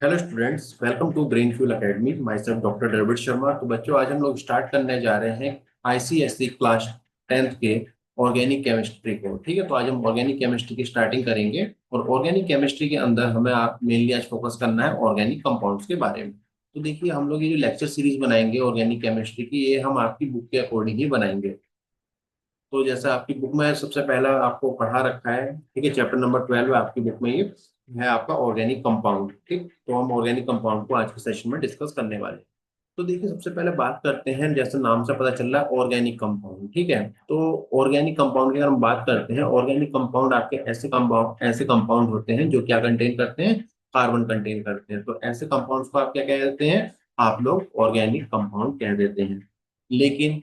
Hello students, welcome to brain fuel academy. Myself doctor Dravid Sharma. तो बच्चों, आज हम लोग स्टार्ट करने जा रहे हैं आईसीएसई क्लास 10th के ऑर्गेनिक केमिस्ट्री को। ठीक है, तो आज हम ऑर्गेनिक केमिस्ट्री की स्टार्टिंग करेंगे और ऑर्गेनिक केमिस्ट्री के अंदर हमें मेनली आज फोकस करना है ऑर्गेनिक कंपाउंड्स के बारे में। तो देखिए, हम लोग ये जो लेक्चर सीरीज बनाएंगे ऑर्गेनिक केमिस्ट्री की, ये हम आपकी बुक के अकॉर्डिंग ही बनाएंगे। तो जैसा आपकी बुक में सबसे पहला आपको पढ़ा रखा है, ठीक है, चैप्टर नंबर 12 आपकी बुक में ये है आपका ऑर्गेनिक कंपाउंड। ठीक, तो हम ऑर्गेनिक कंपाउंड को आज के सेशन में डिस्कस करने वाले हैं। तो देखिए, सबसे पहले बात करते हैं, जैसे नाम से पता चल रहा है ऑर्गेनिक कंपाउंड। ठीक है, तो ऑर्गेनिक कंपाउंड की अगर हम बात करते हैं, ऑर्गेनिक कंपाउंड आपके ऐसे कंपाउंड होते हैं जो क्या कंटेन करते हैं, कार्बन कंटेन करते हैं। तो ऐसे कंपाउंड्स को आप क्या कह देते हैं, आप लोग ऑर्गेनिक कंपाउंड कह देते हैं। लेकिन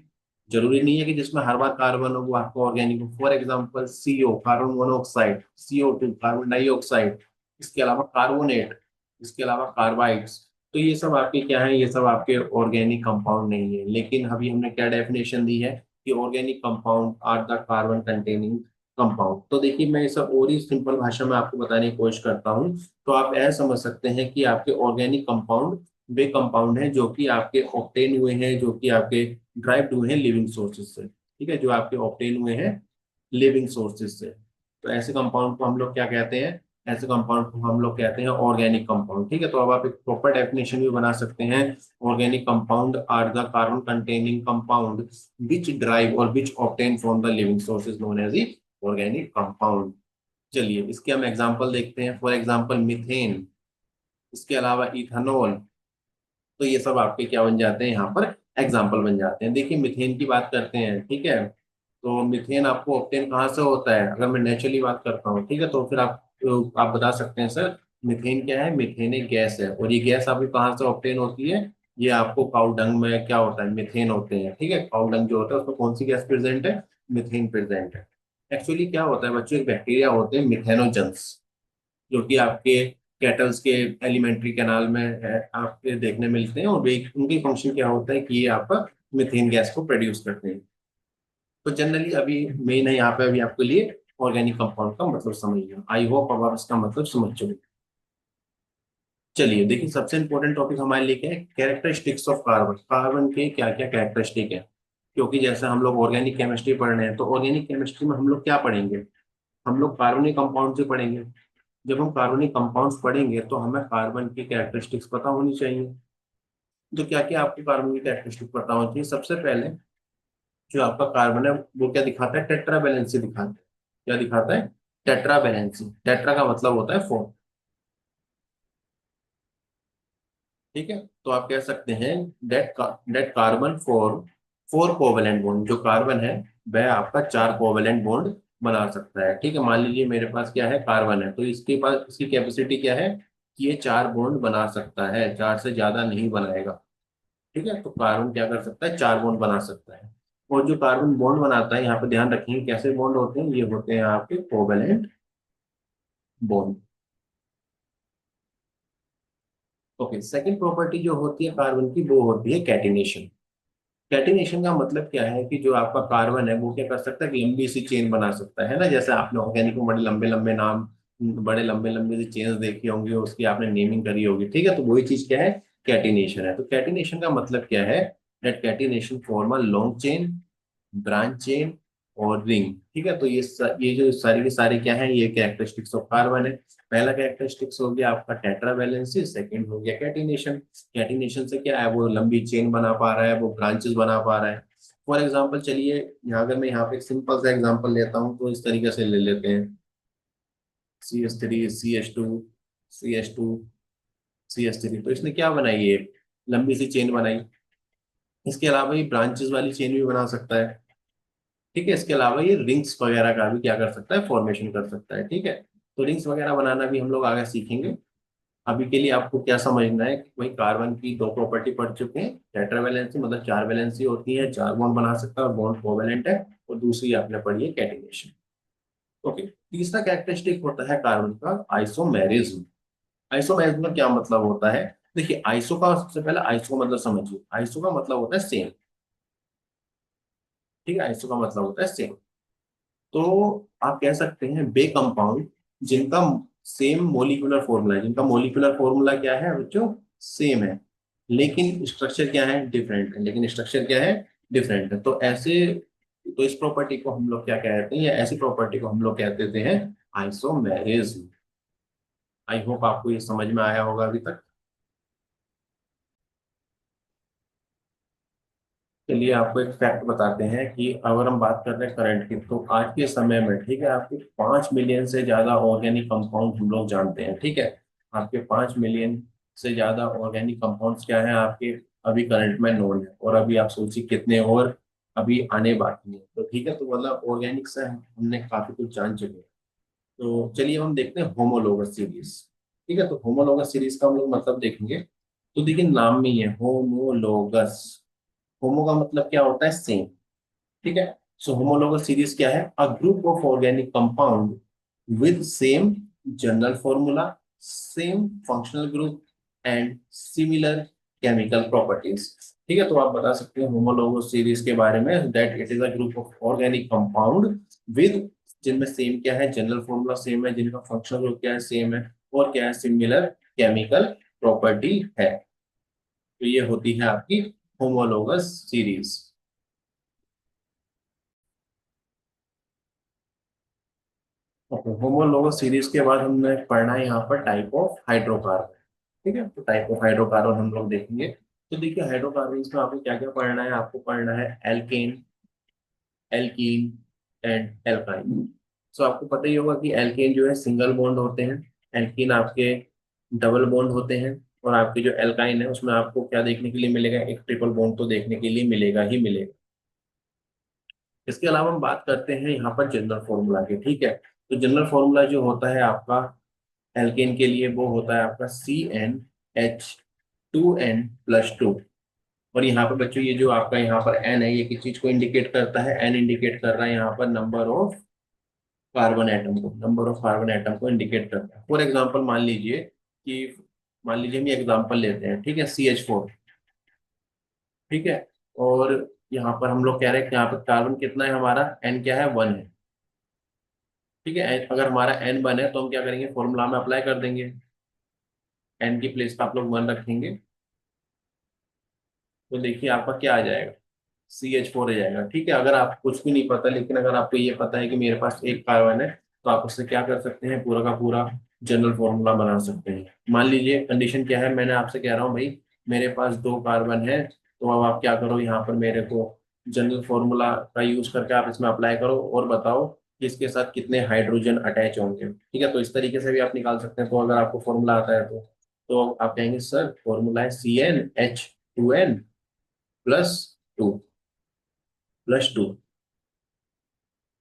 जरूरी नहीं है कि जिसमें हर बार कार्बन हो वो आपको ऑर्गेनिक हो। For example CO, carbon monoxide, CO2, carbon dioxide, इसके अलावा कार्बोनेट, इसके अलावा कार्बाइड्स। तो ये सब आपके क्या है, ये सब आपके ऑर्गेनिक कंपाउंड नहीं है। लेकिन अभी हमने क्या डेफिनेशन दी है कि organic compound are the carbon containing compound. तो देखिए, मैं ये सब और ही सिंपल भाषा में आपको बताने की कोशिश करता हूँ। तो आप ऐसा समझ सकते हैं कि आपके ऑर्गेनिक कंपाउंड वे कंपाउंड हैं जो कि आपके ऑब्टेन हुए हैं, जो कि आपके ड्राइव्ड हुए हैं लिविंग सोर्सेज से। ठीक है, जो आपके ऑब्टेन हुए हैं लिविंग सोर्सेज से। तो ऐसे कंपाउंड को हम लोग क्या कहते हैं, ऐसे कंपाउंड को हम लोग कहते हैं ऑर्गेनिक कंपाउंड। ठीक है, तो अब आप एक प्रॉपर डेफिनेशन भी बना सकते हैं। Organic compound are the carbon containing compound which drive or which obtain from the living sources known as the organic compound. चलिए, इसके हम एग्जांपल देखते हैं। फॉर एग्जांपल मीथेन, इसके अलावा इथेनॉल। तो ये सब आपके क्या बन जाते हैं, यहाँ पर एग्जाम्पल बन जाते हैं। देखिए, मिथेन की बात करते हैं। ठीक है, तो मिथेन आपको ऑब्टेन कहाँ से होता है, अगर मैं नेचुरली बात करता हूँ, ठीक है, तो फिर आप बता सकते हैं सर मिथेन क्या है। मिथेन एक गैस है, और ये गैस आपकी कहाँ से ऑब्टेन होती है, ये आपको काऊ डंग में क्या होता है, मिथेन होते हैं। ठीक है, काऊ डंग जो होता है उसमें कौन सी गैस प्रेजेंट है, मिथेन प्रेजेंट है। एक्चुअली क्या होता है बच्चों, एक बैक्टीरिया होते हैं मिथेनोजेंस, जो कि आपके कैटल्स के एलिमेंट्री कैनाल में आपके देखने मिलते हैं। और वे उनकी फंक्शन क्या होता है कि ये आपका मीथेन गैस को प्रोड्यूस करते हैं। तो जनरली अभी मेन है यहाँ पे अभी आपके लिए ऑर्गेनिक कंपाउंड का मतलब समझ गया। आई होप अब आप इसका मतलब समझ चुके। चलिए देखिए, सबसे इंपॉर्टेंट टॉपिक हमारे लिए क्या है, कैरेक्टरिस्टिक्स ऑफ कार्बन। कार्बन के क्या क्या कैरेक्टरिस्टिक है, क्योंकि जैसे हम लोग ऑर्गेनिक केमिस्ट्री पढ़ रहे हैं, तो ऑर्गेनिक केमिस्ट्री में हम लोग क्या पढ़ेंगे, हम लोग कार्बनिक कंपाउंड से पढ़ेंगे। जब हम कार्बनिक कंपाउंड्स पढ़ेंगे तो हमें कार्बन की कैरेक्टरिस्टिक्स पता होनी चाहिए। तो क्या क्या आपको कार्बन की कैरेक्टरिस्टिक पता होनी चाहिए, सबसे पहले जो आपका कार्बन है वो क्या दिखाता है, टेट्रा वैलेंसी दिखाता है। क्या दिखाता है, टेट्रा वैलेंसी। टेट्रा का मतलब होता है फोर। ठीक है, तो आप कह सकते हैं that that carbon four four covalent bond. जो कार्बन है वह आपका चार कोवेलेंट बॉन्ड बना सकता है। ठीक है, मान लीजिए मेरे पास क्या है, कार्बन है, तो इसके पास इसकी कैपेसिटी क्या है कि ये चार बॉन्ड बना सकता है, चार से ज्यादा नहीं बनाएगा। ठीक है, तो कार्बन क्या कर सकता है, चार बॉन्ड बना सकता है। और जो कार्बन बॉन्ड बनाता है, यहाँ पे ध्यान रखेंगे कैसे बॉन्ड होते हैं, ये होते हैं आपके covalent bond. Okay, second property जो होती है कार्बन की, वो होती है कैटिनेशन। कैटिनेशन का मतलब क्या है कि जो आपका कार्बन है वो क्या कर सकता है, कि लंबी सी चेन बना सकता है ना। जैसे आपने ऑर्गेनिक में बड़े लंबे लंबे नाम, बड़े लंबे लंबे सी चेन्स देखी होंगी, उसकी आपने नेमिंग करी होगी। ठीक है, तो वही चीज क्या है, कैटिनेशन है। तो कैटिनेशन का मतलब क्या है, that catenation form a long chain, branch chain और रिंग। ठीक है, तो ये जो सारी की सारी क्या है, ये कैरेक्टरिस्टिक्स ऑफ कार्बन है। पहला कैरेक्टरिस्टिक्स हो गया आपका टेट्रा वैलेंसी, सेकंड हो गया कैटिनेशन। कैटिनेशन से क्या है, वो लंबी चेन बना पा रहा है, वो ब्रांचेस बना पा रहा है। फॉर एग्जाम्पल चलिए, यहाँ अगर मैं यहाँ पे एक सिंपल सा एग्जाम्पल लेता हूँ, तो इस तरीके से ले लेते हैं, CH3 CH2 CH2 CH3। तो इसने क्या बनाई है, लंबी सी चेन बनाई। इसके अलावा ये ब्रांचेस वाली चेन भी बना सकता है। ठीक है, इसके अलावा ये रिंग्स वगैरह का भी क्या कर सकता है, फॉर्मेशन कर सकता है। ठीक है, तो रिंग्स वगैरह बनाना भी हम लोग आगे सीखेंगे। अभी के लिए आपको क्या समझना है कि भाई कार्बन की दो प्रॉपर्टी पढ़ चुके हैं, टेट्रा वैलेंसी मतलब चार वैलेंसी होती है, चार बॉन्ड बना सकता है और बॉन्ड कोवेलेंट है। और दूसरी आपने पढ़ी है कैटिनेशन। ओके, तीसरा कैरेक्टरिस्टिक होता है कार्बन का आइसोमेरिज्म। आइसोमेरिज्म का क्या मतलब होता है, देखिए आइसो का सबसे पहले आइसो का मतलब समझिए। आइसो का मतलब होता है सेम। ठीक है, आइसो का मतलब होता है सेम। तो आप कह सकते हैं वे कंपाउंड जिनका सेम मोलिकुलर फॉर्मूला, जिनका मोलिकुलर फॉर्मूला क्या है बच्चों, सेम है, लेकिन स्ट्रक्चर क्या है, डिफरेंट है, लेकिन स्ट्रक्चर क्या है, डिफरेंट है। तो ऐसे, तो इस प्रॉपर्टी को हम लोग क्या कहते हैं, या ऐसी प्रॉपर्टी को हम लोग कहते देते हैं आइसोमेरिज्म। आई होप आपको ये समझ में आया होगा अभी तक। चलिए आपको एक फैक्ट बताते हैं कि अगर हम बात कर रहे हैं करंट की, तो आज के समय में, ठीक है, आपके 5 मिलियन से ज्यादा ऑर्गेनिक कंपाउंड हम लोग जानते हैं, ठीक है। आपके 5 मिलियन से ज्यादा ऑर्गेनिक कंपाउंड्स क्या है आपके, अभी करंट में नोन है, और अभी आप सोचिए कितने और अभी आने बाकी है। तो ठीक है, तो मतलब ऑर्गेनिक से हमने काफी कुछ जान चुके हैं। तो चलिए हम देखते हैं होमोलोगस सीरीज। ठीक है, तो होमोलोगस सीरीज का हम लोग मतलब देखेंगे। तो देखिए नाम में ही है होमोलोगस। होमो का मतलब क्या होता है, सेम। ठीक है, सो होमोलोगस सीरीज क्या है, a group of organic compound with same general formula, same functional group and similar chemical properties. ठीक है, तो आप बता सकते हैं होमोलोगस सीरीज के बारे में, that it is a group of organic compound with, जिनमें सेम क्या है, जनरल फॉर्मूला सेम है, जिनका फंक्शनल ग्रुप क्या है, सेम है, और क्या है, सिमिलर केमिकल प्रॉपर्टी है। तो ये होती है आपकी homologous series. Okay, homologous series के बाद हमने पढ़ना है यहाँ पर टाइप ऑफ हाइड्रोकार्बन। ठीक है, तो टाइप ऑफ हाइड्रोकार्बन हम लोग देखेंगे। तो देखिए हाइड्रोकार्बन में आपको क्या क्या पढ़ना है, आपको पढ़ना है एल्केन, एल्कीन एंड एल्काइन। सो आपको पता ही होगा कि एल्केन जो है सिंगल बॉन्ड होते हैं, एल्कीन आपके डबल बॉन्ड होते हैं, और आपके जो एल्काइन है उसमें आपको क्या देखने के लिए मिलेगा, एक ट्रिपल बॉन्ड तो देखने के लिए मिलेगा ही मिलेगा। इसके अलावा हम बात करते हैं यहाँ पर जनरल फॉर्मूला की। ठीक है, तो जनरल फॉर्मूला जो होता है आपका एल्केन के लिए, वो होता है आपका CnH2n+2। और यहाँ पर बच्चों ये जो आपका यहाँ पर एन है, ये किस चीज को इंडिकेट करता है, एन इंडिकेट कर रहा है यहाँ पर नंबर ऑफ कार्बन एटम को, नंबर ऑफ कार्बन एटम को इंडिकेट करता है। फॉर एग्जाम्पल मान लीजिए कि, मान लीजिए हम ये एग्जाम्पल लेते हैं, ठीक है, CH4। ठीक है, और यहाँ पर हम लोग कह रहे हैं कि यहाँ पर कार्बन कितना है हमारा, एन क्या है, 1 है। ठीक है, अगर हमारा एन 1 है तो हम क्या करेंगे, फॉर्मूला में अप्लाई कर देंगे, एन की प्लेस पे आप लोग 1 रखेंगे, तो देखिए आपका क्या आ जाएगा, CH4 आ जाएगा। ठीक है, अगर आपको कुछ भी नहीं पता, लेकिन अगर आपको ये पता है कि मेरे पास एक कार्बन है, तो आप उससे क्या कर सकते हैं, पूरा का पूरा जनरल फॉर्मूला बना सकते हैं। मान लीजिए कंडीशन क्या है, मैंने आपसे कह रहा हूँ भाई मेरे पास 2 कार्बन है, तो अब आप क्या करो, यहाँ पर मेरे को जनरल फॉर्मूला का यूज करके आप इसमें अप्लाई करो और बताओ कि इसके साथ कितने हाइड्रोजन अटैच होंगे। ठीक है, तो इस तरीके से भी आप निकाल सकते हैं। तो अगर आपको फॉर्मूला आता है तो आप कहेंगे सर फॉर्मूला है CnH2n+2,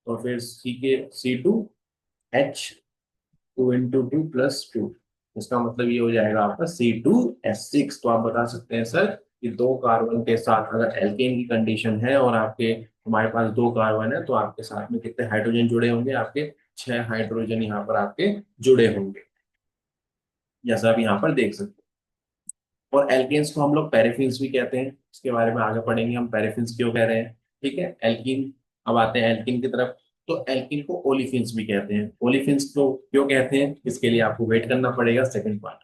और फिर सी के C2H2n+2, इसका मतलब ये हो जाएगा आपका C2H6। तो आप बता सकते हैं सर कि 2 कार्बन के साथ अगर एल्केन की कंडीशन है और आपके, हमारे पास 2 कार्बन है, तो आपके साथ में कितने हाइड्रोजन जुड़े होंगे, आपके 6 हाइड्रोजन यहाँ पर आपके जुड़े होंगे, जैसा आप यहाँ पर देख सकते हैं। और एल्केन्स को हम लोग पैराफिन्स भी कहते हैं, इसके बारे में आगे पढ़ेंगे हम पैराफिन्स क्यों कह रहे हैं। ठीक है, एल्कीन, अब आते हैं एल्कीन की तरफ। तो एल्कीन को ओलिफिन्स भी कहते हैं। ओलिफिन्स को क्यों कहते हैं, इसके लिए आपको वेट करना पड़ेगा सेकंड पार्ट।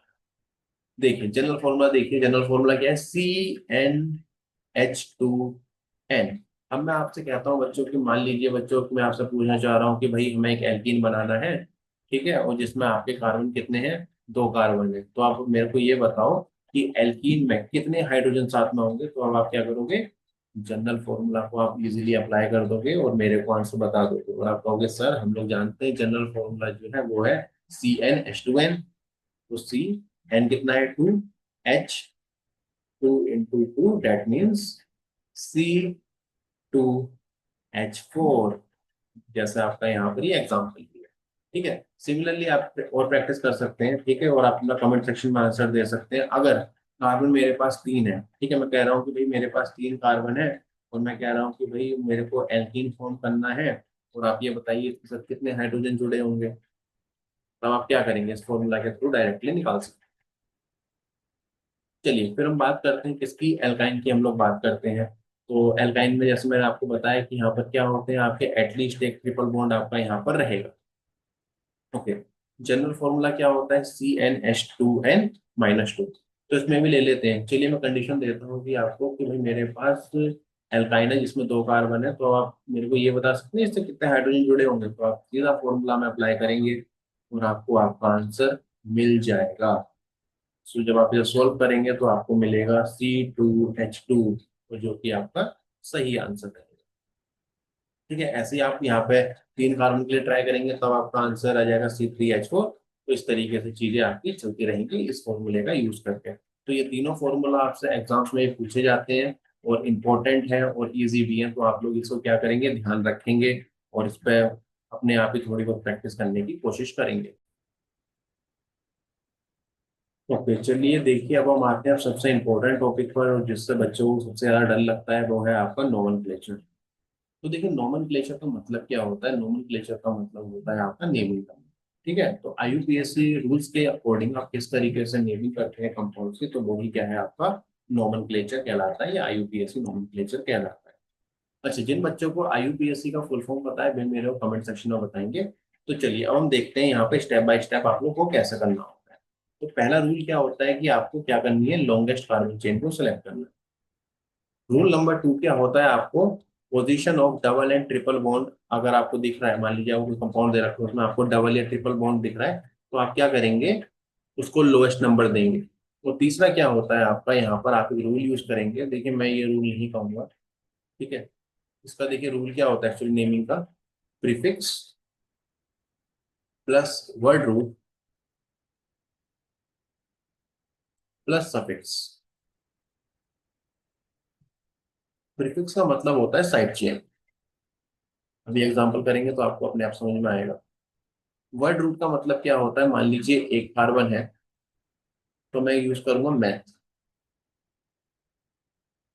देखिए जनरल फॉर्मूला, देखिए जनरल फॉर्मूला क्या है, CnH2n। अब मैं आपसे कहता हूँ बच्चों की, मान लीजिए बच्चों मैं आपसे पूछना चाह रहा हूँ कि भाई हमें एक एल्कीन बनाना है, ठीक है, और जिसमें आपके कार्बन कितने हैं, 2 कार्बन है, तो आप मेरे को ये बताओ कि एल्कीन में कितने हाइड्रोजन साथ में होंगे। तो अब आप क्या करोगे, जनरल फॉर्मूला को आप इजीली अप्लाई कर दोगे और मेरे को आंसर बता दोगे, और आप कहोगे सर हम लोग जानते हैं जनरल फॉर्मूला जो है वो है CnH2n। तो सी, एन कितना है, 2, H2 × 2, दैट मीन्स C2H4, जैसे आपका यहाँ पर ये एग्जाम्पल दिया। ठीक है, सिमिलरली आप और प्रैक्टिस कर सकते हैं। ठीक है, और आप अपना कमेंट सेक्शन में आंसर दे सकते हैं। अगर कार्बन मेरे पास 3 है, ठीक है, मैं कह रहा हूँ कि भाई मेरे पास 3 कार्बन है, और मैं कह रहा हूँ कि भाई मेरे को एल्कीन फॉर्म करना है, और आप ये बताइए इसके साथ कितने हाइड्रोजन जुड़े होंगे। तब आप क्या करेंगे, इस फॉर्मूला के थ्रू डायरेक्टली निकाल सकते हैं। चलिए फिर हम बात करते हैं किसकी, एल्काइन की हम लोग बात करते हैं। तो एल्काइन में जैसे मैंने आपको बताया कि यहाँ पर क्या होते हैं, आपके एटलीस्ट एक ट्रिपल बॉन्ड आपका यहाँ पर रहेगा। ओके, जनरल फॉर्मूला क्या होता है, CnH2n-2। तो इसमें भी ले लेते हैं। चलिए मैं कंडीशन देता हूँ कि आपको कि भाई मेरे पास एल्काइन है जिसमें 2 कार्बन है, तो आप मेरे को ये बता सकते हैं इससे कितने हाइड्रोजन जुड़े होंगे। तो आप सीधा फॉर्मूला में अप्लाई करेंगे और आपको आपका आंसर मिल जाएगा। सो जब आप इसे सोल्व करेंगे तो आपको मिलेगा C2H2, तो जो कि आपका सही आंसर है। ठीक है, ऐसे ही आप यहाँ पे 3 कार्बन के लिए ट्राई करेंगे तब आपका आंसर आ जाएगा C3H4। तो इस तरीके से चीजें आपकी चलती रहेंगी इस फॉर्मूले का यूज करके। तो ये तीनों फॉर्मूला आपसे एग्जाम्स में पूछे जाते हैं और इम्पोर्टेंट है और इजी भी है। तो आप लोग इसको क्या करेंगे, ध्यान रखेंगे और इस पर अपने आप ही थोड़ी बहुत प्रैक्टिस करने की कोशिश करेंगे। ओके, चलिए देखिए अब हम आते हैं सबसे इम्पोर्टेंट टॉपिक पर, और जिससे बच्चों को सबसे ज्यादा डर लगता है वो है आपका नोमेनक्लेचर। तो देखिए नोमेनक्लेचर का मतलब क्या होता है, नोमेनक्लेचर का मतलब होता है आपका नेमिंग करना। ठीक है, तो आईयूपीएसी रूल्स के अकॉर्डिंग आप किस तरीके से नेमिंग करते हैं कंपाउंड्स की, तो वो ही क्या है आपका नोमेनक्लेचर कहलाता है या आईयूपीएसी नोमेनक्लेचर कहलाता है। अच्छा, जिन बच्चों को आईयूपीएसी का फुल फॉर्म पता है वे मेरे को कमेंट सेक्शन में बताएंगे। तो चलिए अब हम देखते हैं यहाँ पे स्टेप बाय स्टेप आप लोग को कैसे करना होता है। तो पहला रूल क्या होता है कि आपको क्या करनी है, लॉन्गेस्ट कार्बन चेन को सिलेक्ट करना है। रूल नंबर 2 क्या होता है, आपको position of double and triple bond अगर आपको दिख रहा है, मान लीजिए आपको कोई कंपाउंड दे रखा है उसमें आपको डबल या ट्रिपल बॉन्ड दिख रहा है, तो आप क्या करेंगे, उसको लोएस्ट नंबर देंगे। और तीसरा क्या होता है आपका, यहाँ पर आप एक रूल यूज करेंगे। देखिए मैं ये रूल नहीं कहूंगा, ठीक है। इसका देखिए रूल क्या होता है एक्चुअली नेमिंग का, prefix plus word root plus suffix. Prefix का मतलब होता है साइड चेन। अभी एग्जांपल करेंगे तो आपको अपने आप समझ में आएगा। वर्ड रूट का मतलब क्या होता है, मान लीजिए एक कार्बन है तो मैं यूज करूंगा मैथ।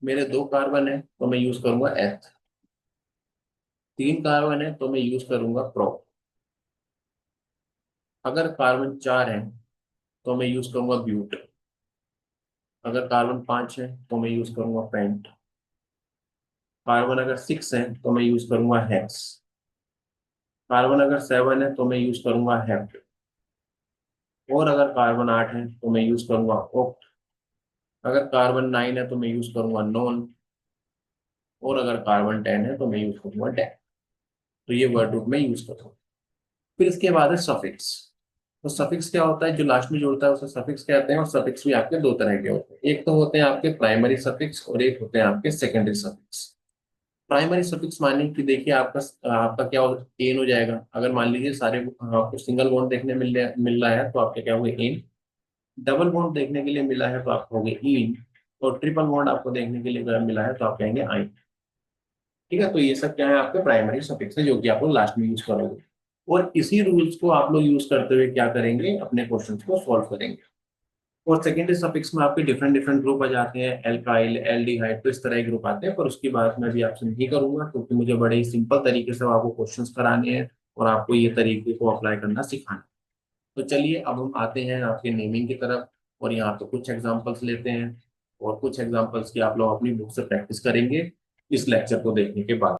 मेरे 2 कार्बन है तो मैं यूज करूंगा एथ। 3 कार्बन है तो मैं यूज करूंगा प्रो। अगर कार्बन 4 है तो मैं यूज करूंगा ब्यूट। अगर कार्बन 5 है तो मैं यूज करूंगा पेंट। कार्बन अगर 6 है तो मैं यूज करूंगा हेक्स। कार्बन अगर 7 है तो मैं यूज करूंगा हेप्ट। और अगर कार्बन 8 है तो मैं यूज करूंगा ऑक्ट। अगर कार्बन 9 है तो मैं यूज करूंगा नॉन। और अगर कार्बन 10 है तो मैं यूज करूंगा डेक। तो ये वर्ड रूट में यूज करूंगा। फिर इसके बाद है सफिक्स। तो सफिक्स क्या होता है, जो लास्ट में जोड़ता है उसे सफिक्स कहते हैं। और सफिक्स भी आपके 2 तरह के होते हैं, एक तो होते हैं आपके प्राइमरी सफिक्स और एक होते हैं आपके सेकेंडरी सफिक्स। प्राइमरी सफिक्स माने कि देखिए आपका आपका क्या एन हो जाएगा। अगर मान लीजिए सारे आपको सिंगल बॉन्ड देखने मिल रहा है तो आपके क्या होंगे एन। डबल बॉन्ड देखने के लिए मिला है तो आप होंगे इन। और ट्रिपल बॉन्ड आपको देखने के लिए अगर मिला है तो आप कहेंगे आइन। ठीक है, तो ये सब क्या है आपके प्राइमरी सफिक्स है जो कि आप लोग लास्ट में यूज करोगे। और इसी रूल्स को आप लोग यूज करते हुए क्या करेंगे, अपने क्वेश्चंस को सॉल्व करेंगे। और सेकेंडरी सफिक्स में आपके डिफरेंट डिफरेंट ग्रुप आ जाते हैं, एल्काइल एल्डिहाइड, तो इस तरह के ग्रुप आते हैं। पर उसकी बात मैं भी आपसे नहीं करूंगा क्योंकि मुझे बड़े ही सिंपल तरीके से आपको क्वेश्चंस कराने हैं और आपको ये तरीके को अप्लाई करना सिखाना है। तो चलिए अब हम आते हैं आपके नेमिंग की तरफ। और यहाँ पे कुछ एग्जांपल्स लेते हैं और कुछ एग्जांपल्स की आप लोग अपनी बुक से प्रैक्टिस करेंगे इस लेक्चर को देखने के बाद।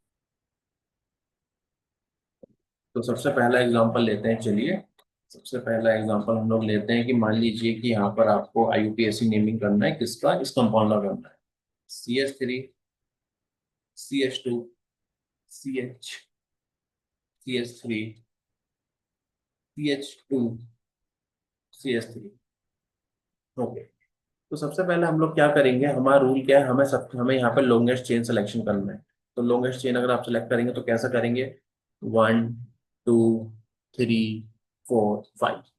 तो सबसे पहला एग्जांपल लेते हैं, चलिए। सबसे पहला एग्जांपल हम लोग लेते हैं कि मान लीजिए कि यहाँ पर आपको आईयूपीएसी नेमिंग करना है, किसका, इस कंपाउंड का करना है। CH3, CH2, CH, CH3, CH2, CH3। Okay, तो सबसे पहले हम लोग क्या करेंगे, हमारा रूल क्या है, हमें यहाँ पर लॉन्गेस्ट चेन सिलेक्शन करना है। तो लॉन्गेस्ट चेन अगर आप सेलेक्ट करेंगे तो कैसा करेंगे, 1 2 3 4 5।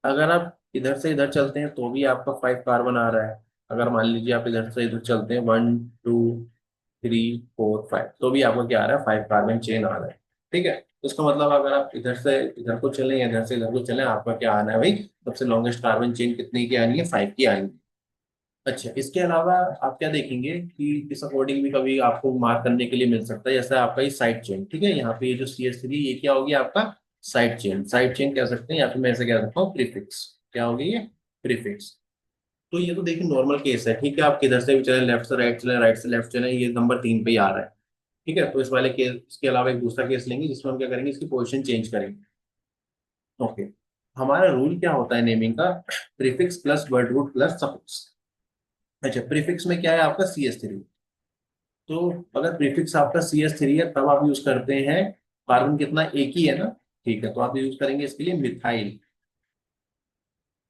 अगर आप इधर से इधर चलते हैं तो भी आपका 5 कार्बन आ रहा है। अगर मान लीजिए आप इधर से इधर चलते हैं 1 2 3 4 5, तो भी आपको क्या आ रहा है, 5 कार्बन चेन आ रहा है। ठीक है, तो इसका मतलब अगर आप इधर से इधर को चलें या इधर से इधर को चलें, आपका क्या आना है भाई, सबसे लॉन्गेस्ट कार्बन चेन कितनी की आनी है, 5 की आनी है। अच्छा, इसके अलावा आप क्या देखेंगे कि इस अकॉर्डिंग भी कभी आपको मार्क करने के लिए मिल सकता है, जैसे आपका ये साइड चेन। ठीक है, यहाँ पे ये जो CH3 ये क्या होगी आपका साइड चेन। साइड चेन कह सकते हैं या फिर मैं ऐसे कह सकता हूँ प्रीफिक्स। क्या होगी ये, प्रीफिक्स। तो ये तो देखिए नॉर्मल केस है। ठीक है, आप किधर से भी चले, लेफ्ट से राइट चले, राइट से लेफ्ट चले, ये नंबर 3 पे ही आ रहा है। ठीक है, तो इस वाले केस, इसके अलावा एक दूसरा केस लेंगे जिसमें हम क्या करेंगे, इसकी पोजीशन चेंज करेंगे। ओके, हमारा रूल क्या होता है नेमिंग का, prefix plus word root plus suffix. अच्छा, प्रीफिक्स में क्या है आपका CS3। तो अगर प्रीफिक्स आपका CS3 है तब आप यूज करते हैं, कार्बन कितना, एक ही है ना, ठीक है, तो आप यूज करेंगे इसके लिए मिथाइल।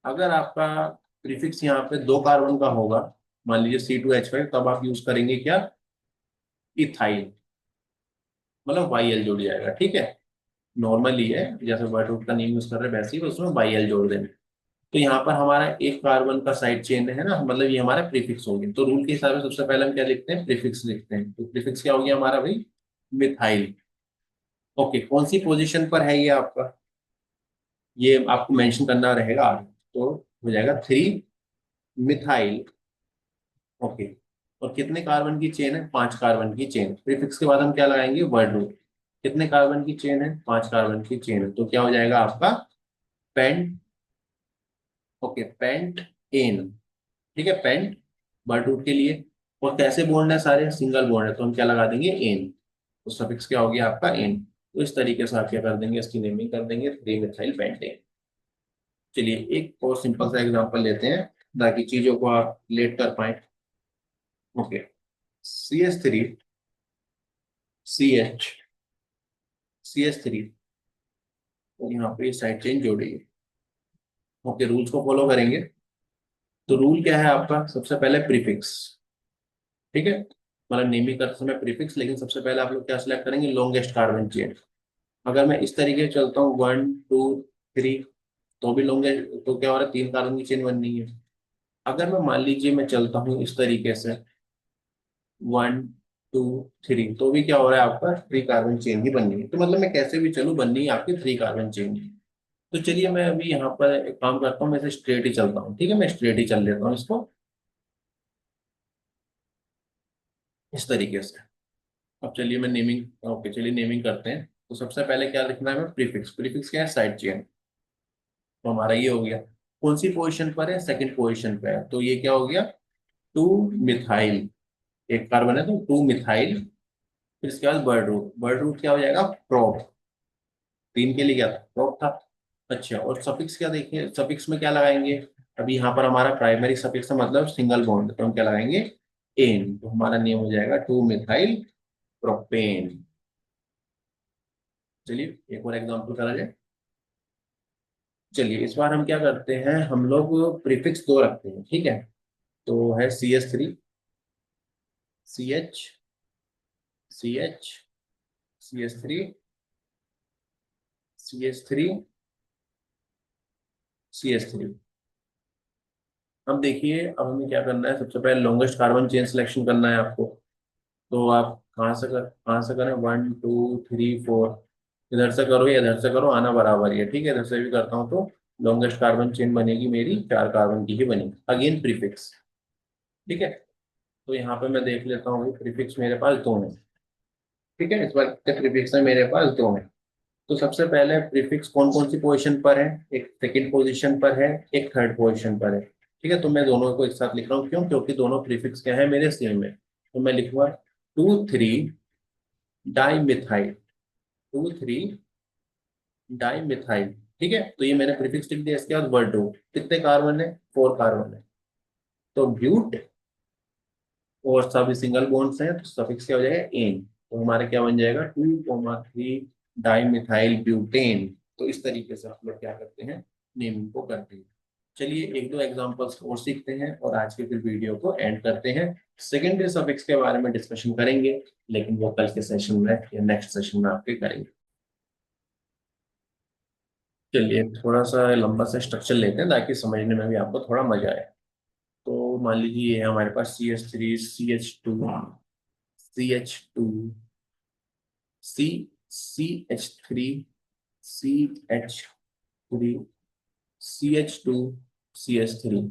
अगर आपका प्रीफिक्स यहाँ पे दो कार्बन का होगा, मान लीजिए C2H5, तब आप यूज करेंगे क्या, इथाइल, मतलब YL जुड़ जाएगा, ठीक है। नॉर्मली है, जैसे वर्ड रूट का नेम यूज कर रहे हैं वैसे ही उसमें YL जोड़ देंगे। तो यहाँ पर हमारा एक कार्बन का साइड चेन है ना, मतलब ये हमारा प्रीफिक्स हो गया। तो रूल के हिसाब से सबसे पहले हम क्या लिखते हैं, प्रीफिक्स लिखते हैं। तो प्रीफिक्स क्या हो गया हमारा भाई, मिथाइल। ओके, कौन सी पोजीशन पर है ये आपका, ये आपको मेंशन करना रहेगा आगे। तो हो जाएगा 3 मिथाइल। ओके, और कितने कार्बन की चेन है, 5 कार्बन की चेन। प्रीफिक्स के बाद हम क्या लगाएंगे, वर्ड रूट। कितने कार्बन की चेन है, 5 कार्बन की चेन है, तो क्या हो जाएगा आपका पेंट। ओके, पेंट एन, ठीक है, पेंट वर्ड रूट के लिए। और कैसे बॉन्ड है, सारे सिंगल बॉन्ड है, तो हम क्या लगा देंगे, एन। तो सफिक्स क्या हो गया आपका, एन। तो इस तरीके से आप क्या कर देंगे, इसकी नेमिंग कर देंगे 3 मिथाइल पेंटेन। चलिए एक और सिंपल सा एग्जांपल लेते हैं ताकि चीजों को आप रिलेट कर पाए। ओके, CS3, CH, CS3, और यहाँ पे साइड चेन जोड़िए। ओके, रूल्स को फॉलो करेंगे। तो रूल क्या है आपका, सबसे पहले प्रीफिक्स, ठीक है, मतलब नेमिंग करते समय प्रीफिक्स, लेकिन सबसे पहले आप लोग क्या सिलेक्ट करेंगे, लॉन्गेस्ट कार्बन चेन। अगर मैं इस तरीके से चलता हूँ 1 2 3, तो भी लॉन्गेस्ट, तो क्या हो रहा है, 3 कार्बन की चेन बननी है। अगर मैं मान लीजिए मैं चलता हूँ इस तरीके से 1 2 3, तो भी क्या हो रहा है आपका 3 कार्बन चेन ही बननी है। तो मतलब मैं कैसे भी चलूँ, बननी है आपकी 3 कार्बन चेन। तो चलिए मैं अभी यहाँ पर एक काम करता हूँ, मैं इसे स्ट्रेट ही चलता हूँ, ठीक है, मैं स्ट्रेट ही चल लेता हूँ इसको इस तरीके से। अब चलिए मैं नेमिंग, ओके चलिए नेमिंग करते हैं। तो सबसे पहले क्या लिखना है, मैं प्रीफिक्स। प्रीफिक्स क्या है, साइड चेन। तो हमारा ये हो गया, कौन सी पोजीशन पर है, सेकंड पोजीशन पे है, तो ये क्या हो गया, 2 मिथाइल। एक कार्बन है तो 2 मिथाइल। फिर इसके बाद वर्ड रूट, वर्ड रूट क्या हो जाएगा, प्रोप। 3 के लिए क्या था, प्रोप था। अच्छा, और सफिक्स क्या देखिए, सफिक्स में क्या लगाएंगे, अभी यहाँ पर हमारा प्राइमरी सफिक्स का मतलब सिंगल बॉन्ड, तो हम क्या लगाएंगे, एन। तो हमारा नेम हो जाएगा 2 मिथाइल प्रोपेन। चलिए एक और एग्जांपल करा जाए। चलिए इस बार हम क्या करते हैं, हम लोग प्रीफिक्स दो रखते हैं, ठीक है। तो है CS3, CH, CH, CS3, CH3, CS3। अब देखिए, अब हमें क्या करना है, सबसे पहले लॉन्गेस्ट कार्बन चेन सिलेक्शन करना है आपको। तो आप कहाँ से करें, 1 2 3 4, इधर से करो या इधर से करो, आना बराबर ही है, ठीक है। इधर से भी करता हूँ तो लॉन्गेस्ट कार्बन चेन बनेगी मेरी 4 कार्बन की ही बनेगी, अगेन प्रीफिक्स, ठीक है। तो यहाँ पे मैं देख लेता हूँ, प्रीफिक्स मेरे पास दो है, ठीक है। इस बार कितने प्रीफिक्स है मेरे पास, दो है। तो सबसे पहले प्रीफिक्स कौन कौन सी पोजीशन पर है, एक सेकंड पोजीशन पर है, एक थर्ड पोजीशन पर है, ठीक है। तो मैं दोनों को एक साथ लिख रहा हूँ, क्यों, क्योंकि दोनों प्रीफिक्स क्या है मेरे सेम है। तो मैं लिखूंगा 2 3 डाई मिथाइल, 2 3 डाई मिथाइल, ठीक है। तो ये मैंने प्रीफिक्स लिख दिया। इसके बाद वर्ड रूट, कितने कार्बन है, 4 कार्बन है, तो ब्यूट, और सभी सिंगल बॉन्ड्स हैं, तो सफिक्स क्या हो जाएगा, एन। तो हमारा क्या बन जाएगा, 2 3 डाई मिथाइल ब्यूटेन। तो इस तरीके से हम लोग क्या करते हैं, नेमिंग को करते हैं। चलिए एक दो एग्जांपल्स और सीखते हैं और आज के फिर वीडियो को एंड करते हैं। सेकेंडरी सफिक्स के बारे में डिस्कशन करेंगे, लेकिन वो कल के सेशन में या नेक्स्ट सेशन में आपके करेंगे। चलिए थोड़ा सा लंबा सा स्ट्रक्चर लेते हैं ताकि समझने में भी आपको थोड़ा मजा आए। तो मान लीजिए ये है हमारे पास CS3, CH2, सी CH3, CH2,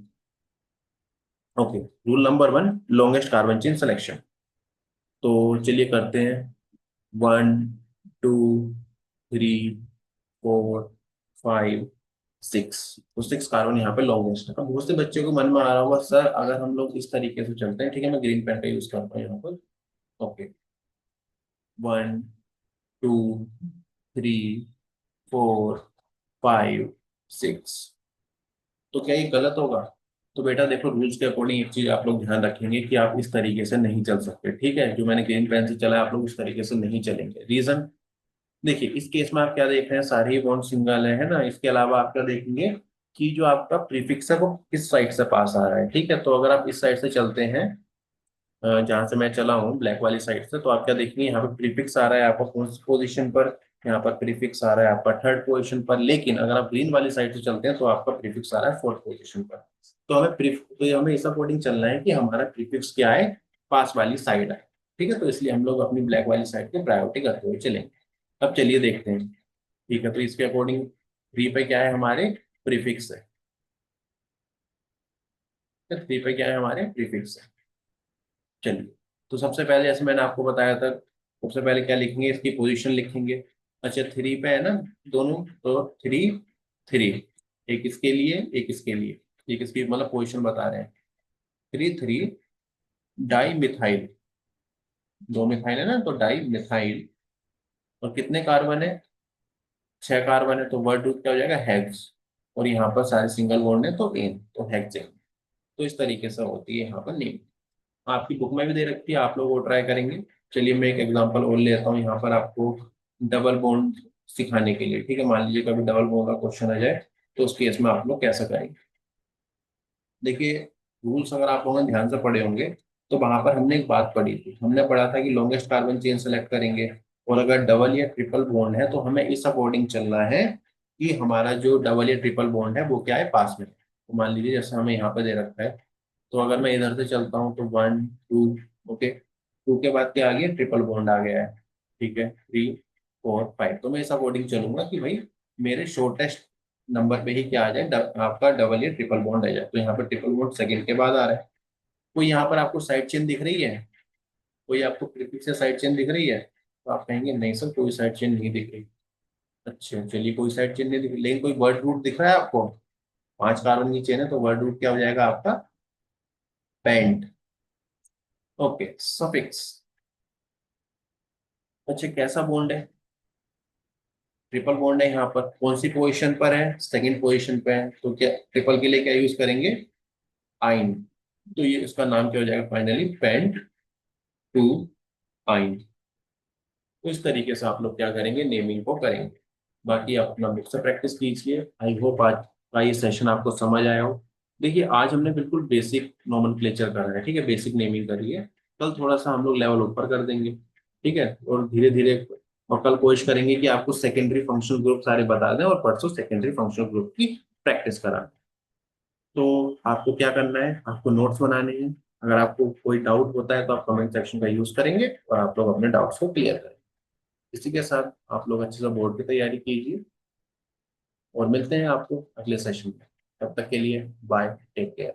okay. Rule number 1, longest carbon chain selection. तो चलिए करते हैं, 1 2 3 4 5 6। तो 6 कार्बन यहाँ पे लॉन्गेस्ट है। अब बहुत से बच्चों को मन में आ रहा होगा, सर अगर हम लोग इस तरीके से चलते हैं, ठीक है, मैं ग्रीन पेन का यूज करता हूँ यहाँ पर। ओके, 1 2 3 4 5 6। तो क्या ये गलत होगा? तो बेटा देखो, रूल्स के अकॉर्डिंग एक चीज आप लोग ध्यान रखेंगे कि आप इस तरीके से नहीं चल सकते, ठीक है? जो मैंने ग्रीन पेन से चला है, आप लोग उस तरीके से नहीं चलेंगे। रीजन देखिए, इस केस में आप क्या देख रहे हैं, सारे ही बॉन्ड सिंगल है ना। इसके अलावा आप क्या देखेंगे कि जो आपका प्रीफिक्स है वो किस साइड से पास आ रहा है, ठीक है? तो अगर आप इस साइड से चलते हैं, जहां से मैं चला हूँ ब्लैक वाली साइड से, तो आप क्या देखेंगे, यहाँ पे प्रीफिक्स आ रहा है आपका फोर्थ पोजीशन पर, यहाँ पर प्रीफिक्स आ रहा है आपका थर्ड पोजीशन पर। लेकिन अगर आप ग्रीन वाली साइड से चलते हैं तो आपका प्रीफिक्स आ रहा है फोर्थ पोजीशन पर। तो हमें इस अकॉर्डिंग चलना है कि हमारा प्रीफिक्स क्या है, पास वाली साइड है, ठीक है? तो इसलिए हम लोग अपनी ब्लैक वाली साइड की प्रायोरिटी करते हुए चलेंगे। अब चलिए देखते हैं, ठीक है? तो इसके अकॉर्डिंग 3 पे क्या है, हमारे प्रीफिक्स है। 3 पे क्या है, हमारे प्रीफिक्स है। चलिए, तो सबसे पहले जैसे मैंने आपको बताया था, सबसे पहले क्या लिखेंगे, इसकी पोजीशन लिखेंगे। अच्छा, 3 पे है ना दोनों, तो 3 3, एक इसके लिए एक इसके लिए, एक इसकी मतलब पोजीशन बता रहे हैं। 3 3 डाई मिथाइल, दो मिथाइल है ना, तो डाई मिथाइल। और कितने कार्बन है? 6 कार्बन है, तो वर्ड रूट क्या हो जाएगा, हेक्स। और यहाँ पर सारे सिंगल बॉन्ड है तो एन, तो हेक्सेन। तो इस तरीके से होती है यहाँ पर नेम। आपकी बुक में भी दे रखी है, आप लोग वो ट्राई करेंगे। चलिए मैं एक एग्जांपल और लेता हूँ यहाँ पर आपको, डबल बॉन्ड सिखाने के लिए, ठीक है? मान लीजिए कभी डबल बॉन्ड का क्वेश्चन आ जाए, तो उस केस में आप लोग कैसे करेंगे। देखिए, रूल्स अगर आप लोगों ने ध्यान से पढ़े होंगे, तो वहां पर हमने एक बात पढ़ी थी, हमने पढ़ा था कि लॉन्गेस्ट कार्बन चेन सेलेक्ट करेंगे, और अगर डबल या ट्रिपल बॉन्ड है तो हमें इस अकॉर्डिंग चलना है कि हमारा जो डबल या ट्रिपल बॉन्ड है वो क्या है, पास में। तो मान लीजिए जैसे हमें यहाँ पे दे रखा है, तो अगर मैं इधर से चलता हूँ तो 1 2, ओके, 2 के बाद क्या आ गया, ट्रिपल बॉन्ड आ गया है, ठीक है? 3 4 5, तो मैं इस अकॉर्डिंग चलूंगा कि भाई मेरे शॉर्टेस्ट नंबर पे ही क्या आ जाए, आपका डबल या ट्रिपल बॉन्ड आ जाए। तो यहाँ पर ट्रिपल बॉन्ड सेकंड के बाद आ रहा है। कोई यहाँ पर आपको साइड चेन दिख रही है? कोई आपको प्रीफिक्स से साइड चेन दिख रही है? तो आप कहेंगे नहीं सर, कोई साइड चेन नहीं दिख रही। अच्छा चलिए, कोई साइड चेन नहीं दिख रही, लेकिन कोई वर्ड रूट दिख रहा है आपको? 5 कार्बन की चेन है, तो वर्ड रूट क्या हो जाएगा आपका, पेंट। Okay, suffix. अच्छा, कैसा बॉन्ड है? ट्रिपल बॉन्ड है, यहाँ पर कौन सी पोजीशन पर है, सेकंड पोजीशन पे है। तो क्या ट्रिपल के लिए क्या यूज करेंगे, आइन। तो ये इसका नाम क्या हो जाएगा फाइनली, पेंट टू आइन। तो इस तरीके से आप लोग क्या करेंगे, नेमिंग को करेंगे। बाकी आप अपना बुक से प्रैक्टिस कीजिए। आई होप आज का ये सेशन आपको समझ आया हो। देखिए, आज हमने बिल्कुल बेसिक नोमेनक्लेचर करा है, ठीक है? बेसिक नेमिंग करी है। कल थोड़ा सा हम लोग लेवल ऊपर कर देंगे, ठीक है? और धीरे धीरे, और कल कोशिश करेंगे कि आपको सेकेंडरी फंक्शनल ग्रुप सारे बता दें, और परसों सेकेंडरी फंक्शनल ग्रुप की प्रैक्टिस करा। तो आपको क्या करना है, आपको नोट्स बनाने हैं। अगर आपको कोई डाउट होता है तो आप कमेंट सेक्शन का यूज करेंगे, और आप लोग अपने डाउट्स को क्लियर करेंगे। इसी के साथ आप लोग अच्छे से बोर्ड की तैयारी कीजिए, और मिलते हैं आपको अगले सेशन में। तब तक के लिए बाय, टेक केयर।